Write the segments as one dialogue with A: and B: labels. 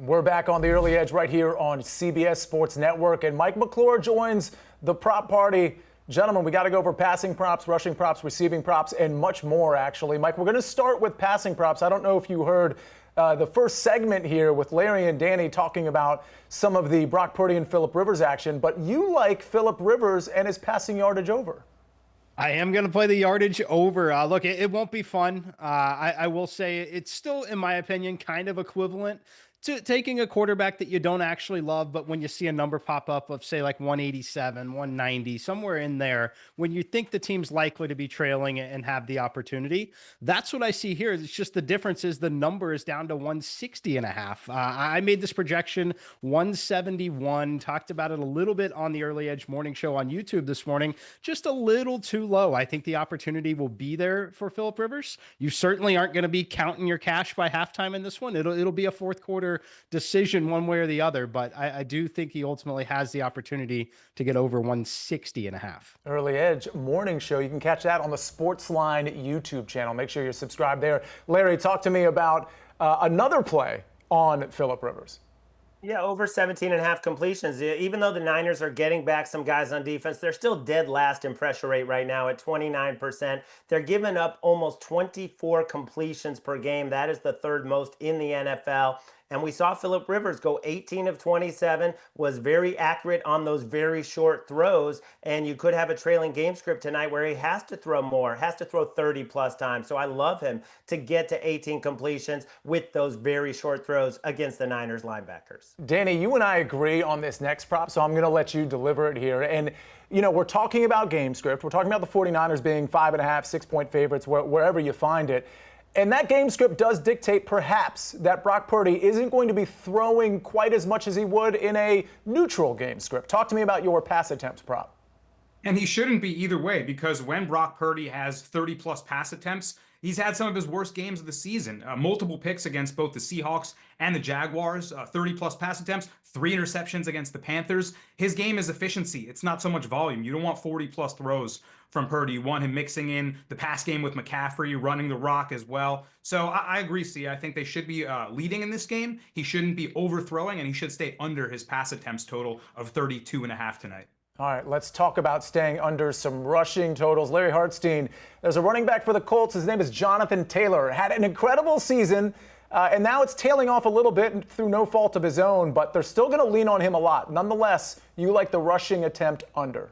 A: We're back on the early edge right here on CBS Sports Network, and Mike McClure joins the prop party. Gentlemen, we got to go over passing props, rushing props, receiving props, and much more, actually. Mike, we're going to start with passing props. I don't know if you heard the first segment here with Larry and Danny talking about some of the Brock Purdy and Phillip Rivers action, but you like Phillip Rivers and his passing yardage over.
B: I am going to play the yardage over. Look, it won't be fun. I will say it's still, in my opinion, kind of equivalent to taking a quarterback that you don't actually love, but when you see a number pop up of, say, like 187, 190, somewhere in there, when you think the team's likely to be trailing and have the opportunity, that's what I see here. It's just the difference is the number is down to 160.5. I made this projection 171, talked about it a little bit on the Early Edge Morning Show on YouTube this morning, just a little too low. I think the opportunity will be there for Phillip Rivers. You certainly aren't going to be counting your cash by halftime in this one. It'll be a fourth quarter decision one way or the other, but I do think he ultimately has the opportunity to get over 160.5.
A: Early Edge Morning Show. You can catch that on the SportsLine YouTube channel. Make sure you're subscribed there. Larry, talk to me about another play on Phillip Rivers.
C: Yeah, over 17.5 completions. Even though the Niners are getting back some guys on defense, they're still dead last in pressure rate right now at 29%. They're giving up almost 24 completions per game. That is the third most in the NFL. And we saw Phillip Rivers go 18 of 27, was very accurate on those very short throws. And you could have a trailing game script tonight where he has to throw more, has to throw 30 plus times. So I love him to get to 18 completions with those very short throws against the Niners linebackers.
A: Danny, you and I agree on this next prop, so I'm going to let you deliver it here. And, you know, we're talking about game script. We're talking about the 49ers being 5.5, 6-point favorites, wherever you find it. And that game script does dictate perhaps that Brock Purdy isn't going to be throwing quite as much as he would in a neutral game script. Talk to me about your pass attempts prop.
D: And he shouldn't be either way, because when Brock Purdy has 30-plus pass attempts, he's had some of his worst games of the season. Multiple picks against both the Seahawks and the Jaguars, 30-plus pass attempts, 3 interceptions against the Panthers. His game is efficiency. It's not so much volume. You don't want 40-plus throws from Purdy. You want him mixing in the pass game with McCaffrey, running the rock as well. So I agree, C. I think they should be leading in this game. He shouldn't be overthrowing, and he should stay under his pass attempts total of 32.5 tonight.
A: All right, let's talk about staying under some rushing totals. Larry Hartstein, there's a running back for the Colts. His name is Jonathan Taylor. Had an incredible season, and now it's tailing off a little bit through no fault of his own, but they're still going to lean on him a lot. Nonetheless, you like the rushing attempt under.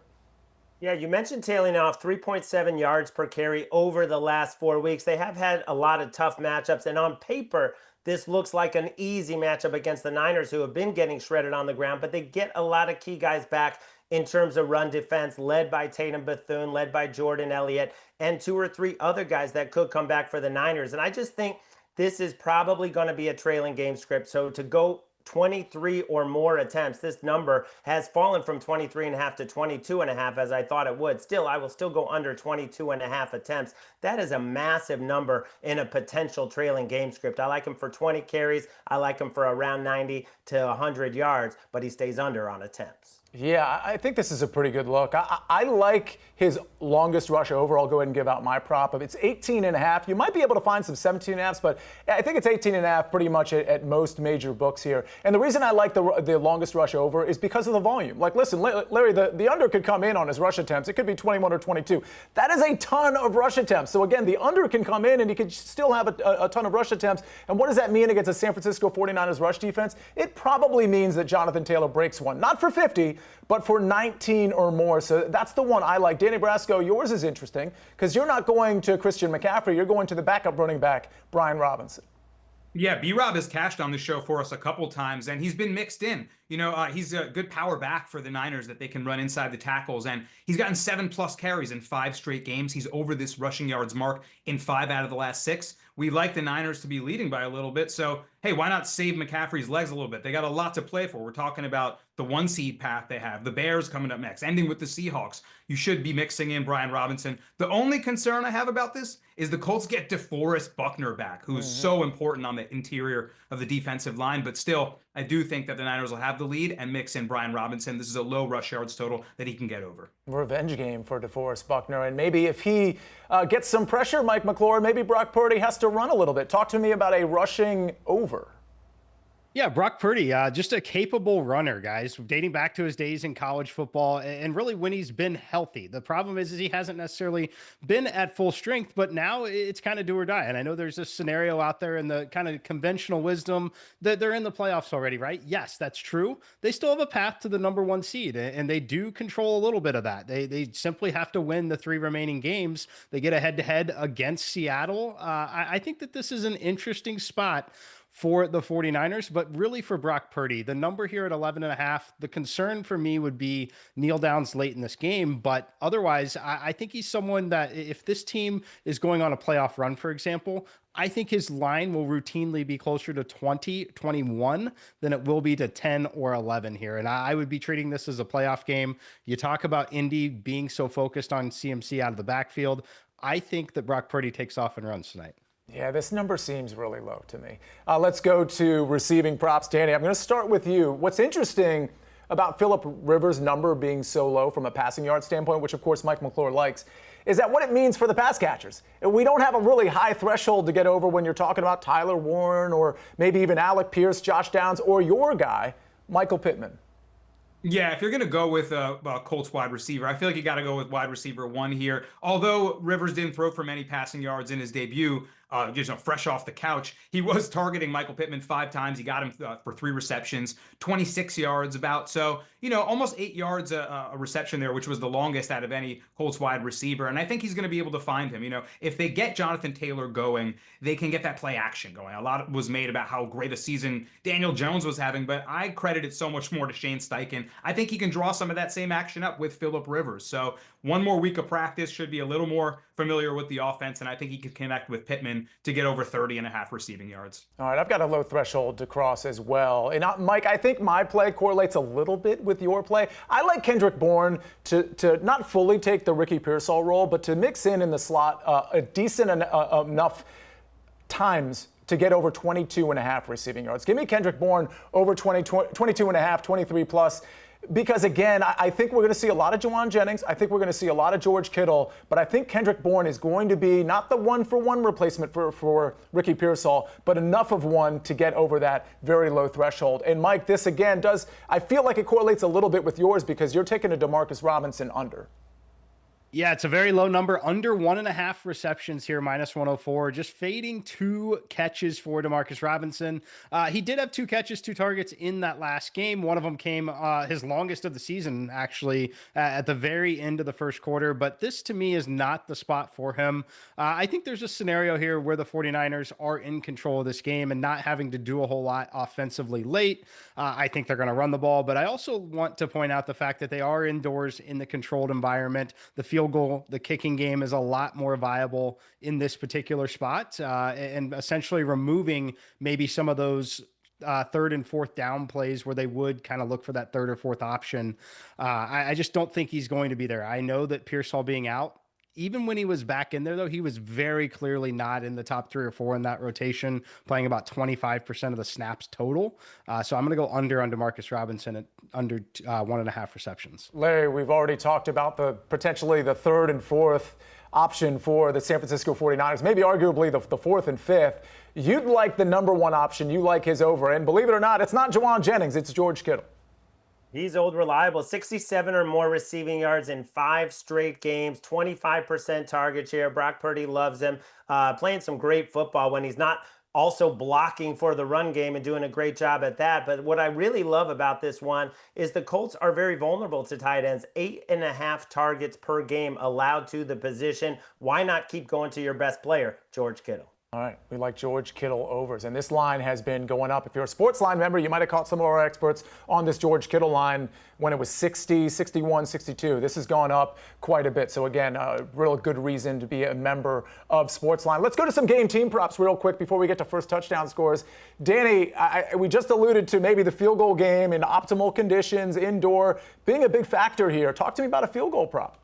C: Yeah, you mentioned tailing off 3.7 yards per carry over the last 4 weeks. They have had a lot of tough matchups, and on paper, this looks like an easy matchup against the Niners, who have been getting shredded on the ground, but they get a lot of key guys back in terms of run defense, led by Tatum Bethune, led by Jordan Elliott, and 2 or 3 other guys that could come back for the Niners. And I just think this is probably going to be a trailing game script. So to go 23 or more attempts, this number has fallen from 23.5 to 22.5 as I thought it would. Still, I will still go under 22.5 attempts. That is a massive number in a potential trailing game script. I like him for 20 carries. I like him for around 90 to 100 yards, but he stays under on attempts.
A: Yeah, I think this is a pretty good look. I like his longest rush over. I'll go ahead and give out my prop. If it's 18.5, you might be able to find some 17.5s, but I think it's 18.5 pretty much at most major books here. And the reason I like the longest rush over is because of the volume. Like, listen, Larry, the under could come in on his rush attempts. It could be 21 or 22. That is a ton of rush attempts. So, again, the under can come in, and he could still have a ton of rush attempts. And what does that mean against a San Francisco 49ers rush defense? It probably means that Jonathan Taylor breaks one. Not for 50, but for 19 or more. So that's the one I like. Danny Brasco, yours is interesting because you're not going to Christian McCaffrey. You're going to the backup running back, Brian Robinson.
D: Yeah, B-Rob has cashed on the show for us a couple times, and he's been mixed in. You know, he's a good power back for the Niners that they can run inside the tackles, and he's gotten 7+ carries in 5 straight games. He's over this rushing yards mark in 5 out of the last 6. We like the Niners to be leading by a little bit, so hey, why not save McCaffrey's legs a little bit? They got a lot to play for. We're talking about the 1-seed path they have, the Bears coming up next, ending with the Seahawks. You should be mixing in Brian Robinson. The only concern I have about this is the Colts get DeForest Buckner back, who's so important on the interior of the defensive line, but still, I do think that the Niners will have the lead and mix in Brian Robinson. This is a low rush yards total that he can get over.
A: Revenge game for DeForest Buckner. And maybe if he gets some pressure, Mike McClure, maybe Brock Purdy has to run a little bit. Talk to me about a rushing over.
B: Yeah, Brock Purdy, just a capable runner, guys, dating back to his days in college football and really when he's been healthy. The problem is he hasn't necessarily been at full strength, but now it's kind of do or die. And I know there's a scenario out there in the kind of conventional wisdom that they're in the playoffs already, right? Yes, that's true. They still have a path to the number one seed, and they do control a little bit of that. They simply have to win the 3 remaining games. They get a head to head against Seattle. I think that this is an interesting spot for the 49ers, but really for Brock Purdy. The number here at 11.5, the concern for me would be kneel downs late in this game. But otherwise, I think he's someone that if this team is going on a playoff run, for example, I think his line will routinely be closer to 20, 21 than it will be to 10 or 11 here. And I would be treating this as a playoff game. You talk about Indy being so focused on CMC out of the backfield. I think that Brock Purdy takes off and runs tonight.
A: Yeah, this number seems really low to me. Let's go to receiving props. Danny, I'm going to start with you. What's interesting about Phillip Rivers' number being so low from a passing yard standpoint, which of course Mike McClure likes, is that what it means for the pass catchers. We don't have a really high threshold to get over when you're talking about Tyler Warren or maybe even Alec Pierce, Josh Downs, or your guy, Michael Pittman.
D: Yeah, if you're going to go with a Colts wide receiver, I feel like you got to go with wide receiver 1 here. Although Rivers didn't throw for many passing yards in his debut, just fresh off the couch, he was targeting Michael Pittman 5 times. He got him for 3 receptions, 26 yards about. So, almost 8 yards a reception there, which was the longest out of any Colts wide receiver. And I think he's going to be able to find him. If they get Jonathan Taylor going, they can get that play action going. A lot was made about how great a season Daniel Jones was having, but I credit it so much more to Shane Steichen. I think he can draw some of that same action up with Phillip Rivers. So one more week of practice, should be a little more familiar with the offense, and I think he could connect with Pittman to get over 30.5 receiving yards.
A: All right, I've got a low threshold to cross as well. And Mike, I think my play correlates a little bit with your play. I like Kendrick Bourne to not fully take the Ricky Pearsall role, but to mix in the slot a decent enough times to get over 22.5 receiving yards. Give me Kendrick Bourne over 22.5, 23 plus. Because, again, I think we're going to see a lot of Juwan Jennings. I think we're going to see a lot of George Kittle. But I think Kendrick Bourne is going to be not the one-for-one replacement for Ricky Pearsall, but enough of one to get over that very low threshold. And, Mike, this, again, I feel like it correlates a little bit with yours because you're taking a Demarcus Robinson under.
B: Yeah, it's a very low number, under 1.5 receptions here, minus 104. Just fading 2 catches for Demarcus Robinson. He did have 2 catches, 2 targets in that last game. One of them came his longest of the season, actually, at the very end of the first quarter. But this, to me, is not the spot for him. I think there's a scenario here where the 49ers are in control of this game and not having to do a whole lot offensively late. I think they're going to run the ball. But I also want to point out the fact that they are indoors in the controlled environment. The field goal, the kicking game is a lot more viable in this particular spot, and essentially removing maybe some of those 3rd and 4th down plays where they would kind of look for that 3rd or 4th option. I just don't think he's going to be there. I know that Pearsall being out, even when he was back in there, though, he was very clearly not in the top 3 or 4 in that rotation, playing about 25% of the snaps total. So I'm going to go under Demarcus Robinson at under 1.5 receptions.
A: Larry, we've already talked about potentially the 3rd and 4th option for the San Francisco 49ers, maybe arguably the 4th and 5th. You'd like the number 1 option. You like his over. And believe it or not, it's not Juwan Jennings. It's George Kittle.
C: He's old reliable, 67 or more receiving yards in 5 straight games, 25% target share. Brock Purdy loves him, playing some great football when he's not also blocking for the run game and doing a great job at that. But what I really love about this one is the Colts are very vulnerable to tight ends. 8.5 targets per game allowed to the position. Why not keep going to your best player, George Kittle?
A: All right, we like George Kittle overs, and this line has been going up. If you're a SportsLine member, you might have caught some of our experts on this George Kittle line when it was 60, 61, 62. This has gone up quite a bit. So again, a real good reason to be a member of SportsLine. Let's go to some game team props real quick before we get to first touchdown scores. Danny, we just alluded to maybe the field goal game in optimal conditions, indoor, being a big factor here. Talk to me about a field goal prop.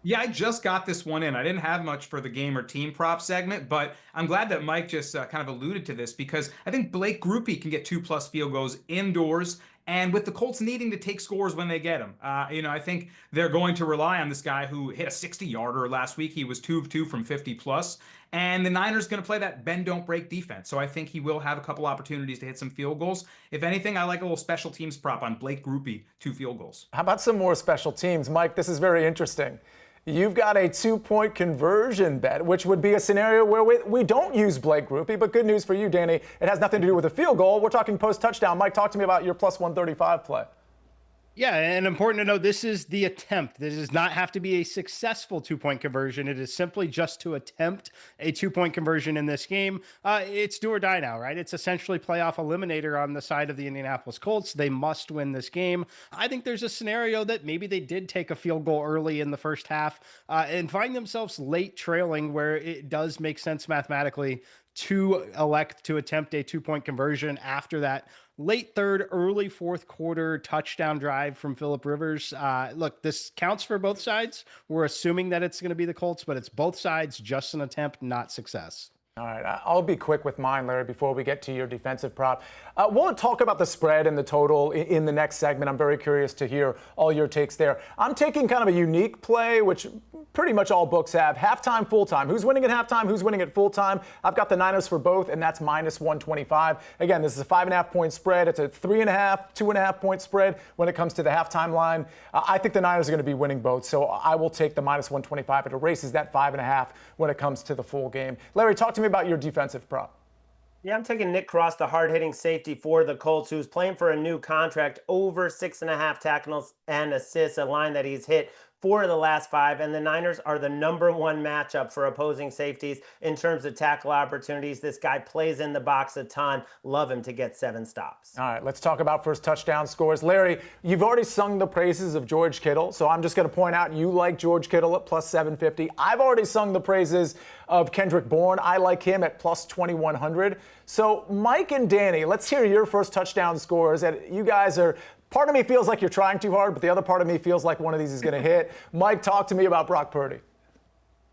D: Yeah, I just got this one in. I didn't have much for the game or team prop segment, but I'm glad that Mike just kind of alluded to this because I think Blake Grupe can get 2+ field goals indoors And with the Colts needing to take scores when they get them, I think they're going to rely on this guy who hit a 60-yarder last week. He was 2 of 2 from 50 plus. And the Niners going to play that bend, don't break defense. So I think he will have a couple opportunities to hit some field goals. If anything, I like a little special teams prop on Blake Groupie, 2 field goals.
A: How about some more special teams? Mike, this is very interesting. You've got a 2-point conversion bet, which would be a scenario where we don't use Blake Groupie, but good news for you, Danny. It has nothing to do with a field goal. We're talking post-touchdown. Mike, talk to me about your plus 135 play.
B: Yeah, and important to note, this is the attempt. This does not have to be a successful 2-point conversion. It is simply just to attempt a 2-point conversion in this game. It's do or die now, right? It's essentially playoff eliminator on the side of the Indianapolis Colts. They must win this game. I think there's a scenario that maybe they did take a field goal early in the first half and find themselves late trailing, where it does make sense mathematically to elect to attempt a 2-point conversion after that late third, early fourth quarter touchdown drive from Phillip Rivers. Look, this counts for both sides. We're assuming that it's going to be the Colts, but it's both sides, just an attempt, not success.
A: All right, I'll be quick with mine, Larry, before we get to your defensive prop. We'll talk about the spread and the total in the next segment. I'm very curious to hear all your takes there. I'm taking kind of a unique play, which pretty much all books have. Halftime, full-time. Who's winning at halftime? Who's winning at full-time? I've got the Niners for both, and that's minus 125. Again, this is a 5.5-point spread. It's a 3.5, 2.5-point spread when it comes to the halftime line. I think the Niners are going to be winning both, so I will take the minus 125. It erases that 5.5 when it comes to the full game. Larry, talk to me about your defensive prop.
C: Yeah, I'm taking Nick Cross, the hard-hitting safety for the Colts, who's playing for a new contract, over 6.5 tackles and assists, a line that he's hit 4 of the last 5, and the Niners are the #1 matchup for opposing safeties in terms of tackle opportunities. This guy plays in the box a ton. Love him to get 7 stops.
A: All right, let's talk about first touchdown scores. Larry, you've already sung the praises of George Kittle, so I'm just going to point out you like George Kittle at plus 750. I've already sung the praises of Kendrick Bourne. I like him at plus 2100. So Mike and Danny, let's hear your first touchdown scores. And you guys are, part of me feels like you're trying too hard, but the other part of me feels like one of these is going to hit. Mike, talk to me about Brock Purdy.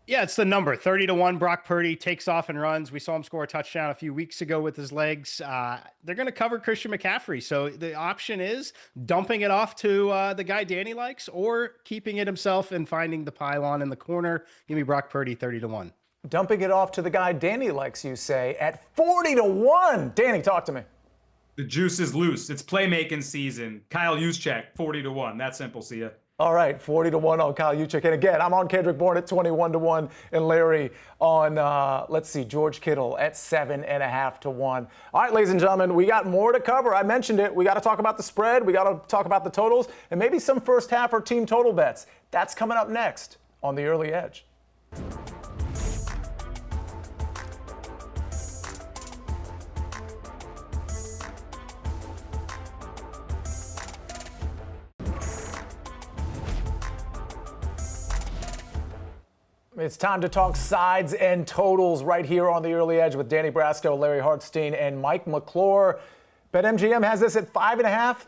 B: Yeah, it's the number 30-1. Brock Purdy takes off and runs. We saw him score a touchdown a few weeks ago with his legs. They're going to cover Christian McCaffrey. So the option is dumping it off to the guy Danny likes, or keeping it himself and finding the pylon in the corner. Give me Brock Purdy 30-1.
A: Dumping it off to the guy Danny likes, you say, at 40-1. Danny, talk to me.
D: The juice is loose. It's playmaking season. Kyle Juszczyk, 40-1. That simple, see ya.
A: All right, 40-1 on Kyle Juszczyk. And again, I'm on Kendrick Bourne at 21-1, and Larry on, George Kittle at 7.5-1. All right, ladies and gentlemen, we got more to cover. I mentioned it. We got to talk about the spread. We got to talk about the totals, and maybe some first half or team total bets. That's coming up next on The Early Edge. It's time to talk sides and totals right here on The Early Edge with Danny Brasco, Larry Hartstein, and Mike McClure. BetMGM has this at 5.5,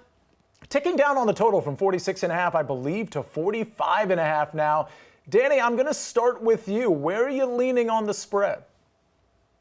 A: ticking down on the total from 46.5, I believe, to 45.5 now. Danny, I'm going to start with you. Where are you leaning on the spread?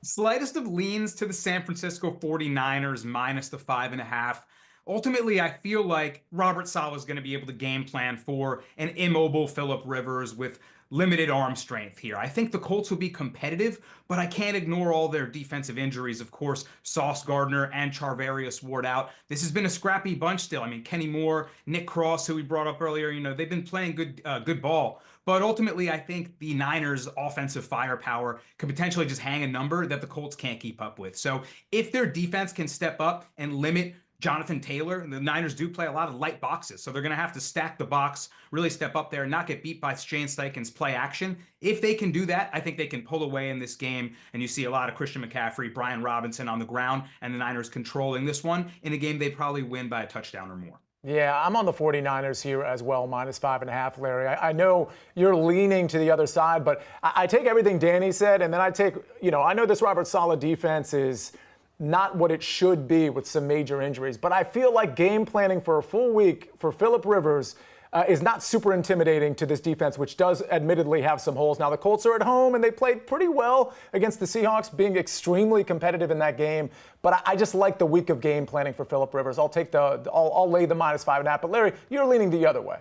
D: Slightest of leans to the San Francisco 49ers minus the 5.5. Ultimately, I feel like Robert Saleh is going to be able to game plan for an immobile Phillip Rivers with limited arm strength here. I think the Colts will be competitive, but I can't ignore all their defensive injuries. Of course, Sauce Gardner and Charvarius Ward out. This has been a scrappy bunch still. I mean, Kenny Moore, Nick Cross, who we brought up earlier, they've been playing good ball. But ultimately, I think the Niners' offensive firepower could potentially just hang a number that the Colts can't keep up with. So if their defense can step up and limit Jonathan Taylor, and the Niners do play a lot of light boxes, so they're going to have to stack the box, really step up there and not get beat by Shane Steichen's play action. If they can do that, I think they can pull away in this game, and you see a lot of Christian McCaffrey, Brian Robinson on the ground, and the Niners controlling this one in a game they probably win by a touchdown or more.
A: Yeah, I'm on the 49ers here as well, minus 5.5, Larry. I know you're leaning to the other side, but I take everything Danny said, and then I take, I know this Robert Saleh defense is not what it should be with some major injuries, but I feel like game planning for a full week for Phillip Rivers, is not super intimidating to this defense, which does admittedly have some holes. Now, the Colts are at home, and they played pretty well against the Seahawks, being extremely competitive in that game. But I just like the week of game planning for Phillip Rivers. I'll lay the -5.5. But Larry, you're leaning the other way.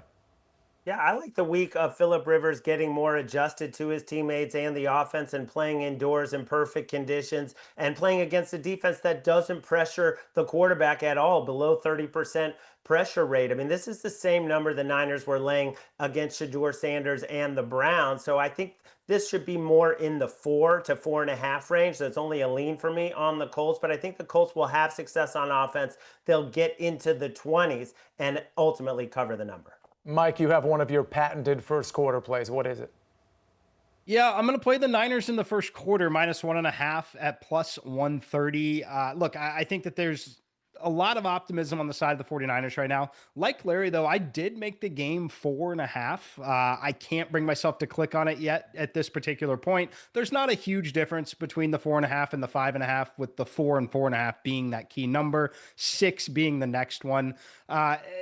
C: Yeah, I like the week of Phillip Rivers getting more adjusted to his teammates and the offense and playing indoors in perfect conditions and playing against a defense that doesn't pressure the quarterback at all, below 30% pressure rate. I mean, this is the same number the Niners were laying against Shedeur Sanders and the Browns. So I think this should be more in the 4 to 4.5 range. So it's only a lean for me on the Colts, but I think the Colts will have success on offense. They'll get into the 20s and ultimately cover the number.
A: Mike, you have one of your patented first quarter plays. What is it?
B: Yeah, I'm going to play the Niners in the first quarter, -1.5 at +130. Look, I think that there's a lot of optimism on the side of the 49ers right now. Like Larry, though, I did make the game 4.5. I can't bring myself to click on it yet at this particular point. There's not a huge difference between the 4.5 and the 5.5, with the 4 and 4.5 being that key number, 6 being the next one.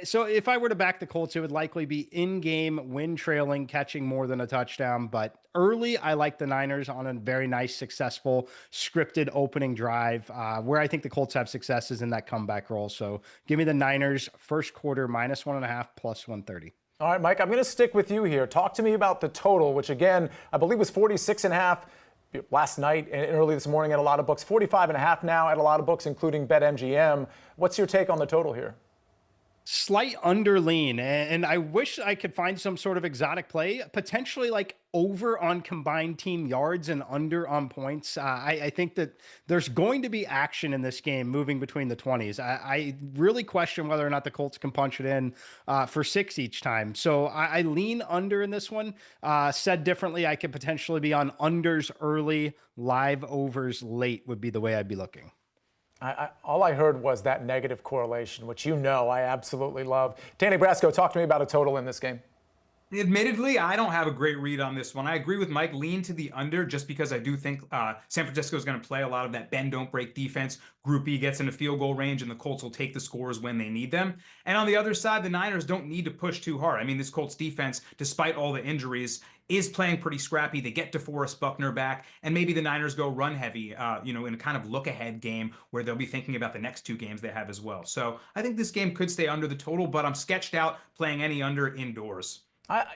B: So if I were to back the Colts, it would likely be in-game, win trailing, catching more than a touchdown. But early, I like the Niners on a very nice, successful, scripted opening drive. Where I think the Colts have success is in that comeback role. So give me the Niners first quarter -1.5 +130.
A: All right, Mike, I'm going to stick with you here. Talk to me about the total, which again, I believe was 46.5 last night and early this morning at a lot of books. 45.5 now at a lot of books, including BetMGM. What's your take on the total here?
B: Slight under lean, and I wish I could find some sort of exotic play, potentially like over on combined team yards and under on points. I think that there's going to be action in this game moving between the 20s. I really question whether or not the Colts can punch it in for 6 each time. So I lean under in this one. Said differently, I could potentially be on unders early, live overs late would be the way I'd be looking.
A: All I heard was that negative correlation, which I absolutely love. Danny Brasco, talk to me about a total in this game.
D: Admittedly, I don't have a great read on this one. I agree with Mike, lean to the under, just because I do think San Francisco is going to play a lot of that bend, don't break defense. Group E gets into field goal range, and the Colts will take the scores when they need them. And on the other side, the Niners don't need to push too hard. I mean, this Colts defense, despite all the injuries, is playing pretty scrappy. They get DeForest Buckner back, and maybe the Niners go run heavy, in a kind of look-ahead game where they'll be thinking about the next 2 games they have as well. So I think this game could stay under the total, but I'm sketched out playing any under indoors.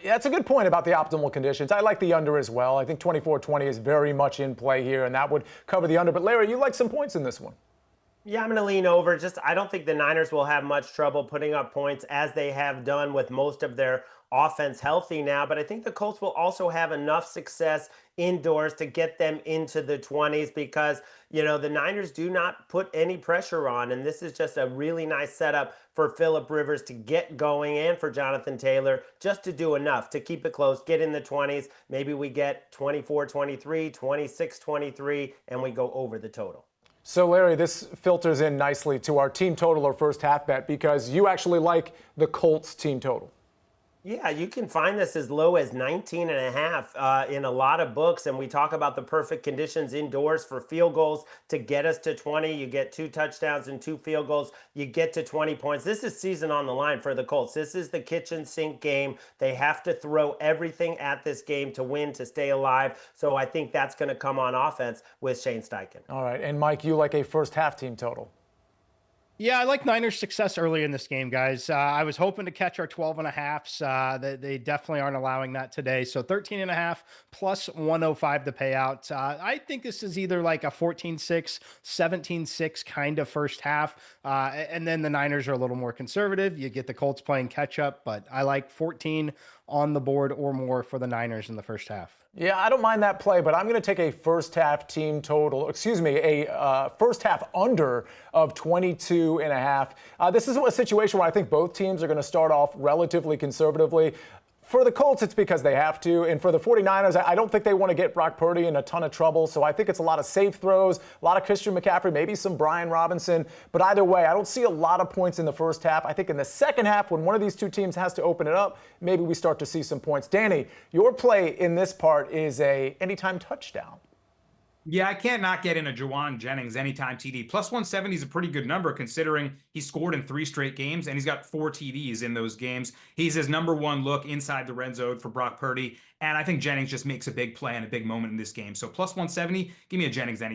A: That's a good point about the optimal conditions. I like the under as well. I think 24-20 is very much in play here, and that would cover the under. But Larry, you like some points in this one.
C: Yeah, I'm going to lean over. I don't think the Niners will have much trouble putting up points, as they have done with most of their offense healthy now. But I think the Colts will also have enough success indoors to get them into the 20s, because, the Niners do not put any pressure on. And this is just a really nice setup for Phillip Rivers to get going, and for Jonathan Taylor just to do enough to keep it close, get in the 20s. Maybe we get 24-23, 26-23, and we go over the total.
A: So, Larry, this filters in nicely to our team total or first half bet, because you actually like the Colts team total.
C: Yeah, you can find this as low as 19.5 in a lot of books. And we talk about the perfect conditions indoors for field goals to get us to 20. You get 2 touchdowns and 2 field goals. You get to 20 points. This is season on the line for the Colts. This is the kitchen sink game. They have to throw everything at this game to win, to stay alive. So I think that's going to come on offense with Shane Steichen.
A: All right. And Mike, you like a first half team total.
B: Yeah, I like Niners' success early in this game, guys. I was hoping to catch our 12.5s. They definitely aren't allowing that today. So 13.5 plus 105 to pay out. I think this is either like a 14-6, 17-6 kind of first half. And then the Niners are a little more conservative. You get the Colts playing catch up, but I like 14 on the board or more for the Niners in the first half.
A: Yeah, I don't mind that play, but I'm going to take a first half team total, a first half under of 22.5. This is a situation where I think both teams are going to start off relatively conservatively. For the Colts, it's because they have to. And for the 49ers, I don't think they want to get Brock Purdy in a ton of trouble. So I think it's a lot of safe throws, a lot of Christian McCaffrey, maybe some Brian Robinson. But either way, I don't see a lot of points in the first half. I think in the second half, when one of these two teams has to open it up, maybe we start to see some points. Danny, your play in this part is a anytime touchdown.
D: Yeah, I can't not get in a Jawan Jennings anytime TD. Plus 170 is a pretty good number considering he scored in 3 straight games and he's got 4 TDs in those games. He's his number one look inside the red zone for Brock Purdy. And I think Jennings just makes a big play and a big moment in this game. So plus 170, give me a Jennings any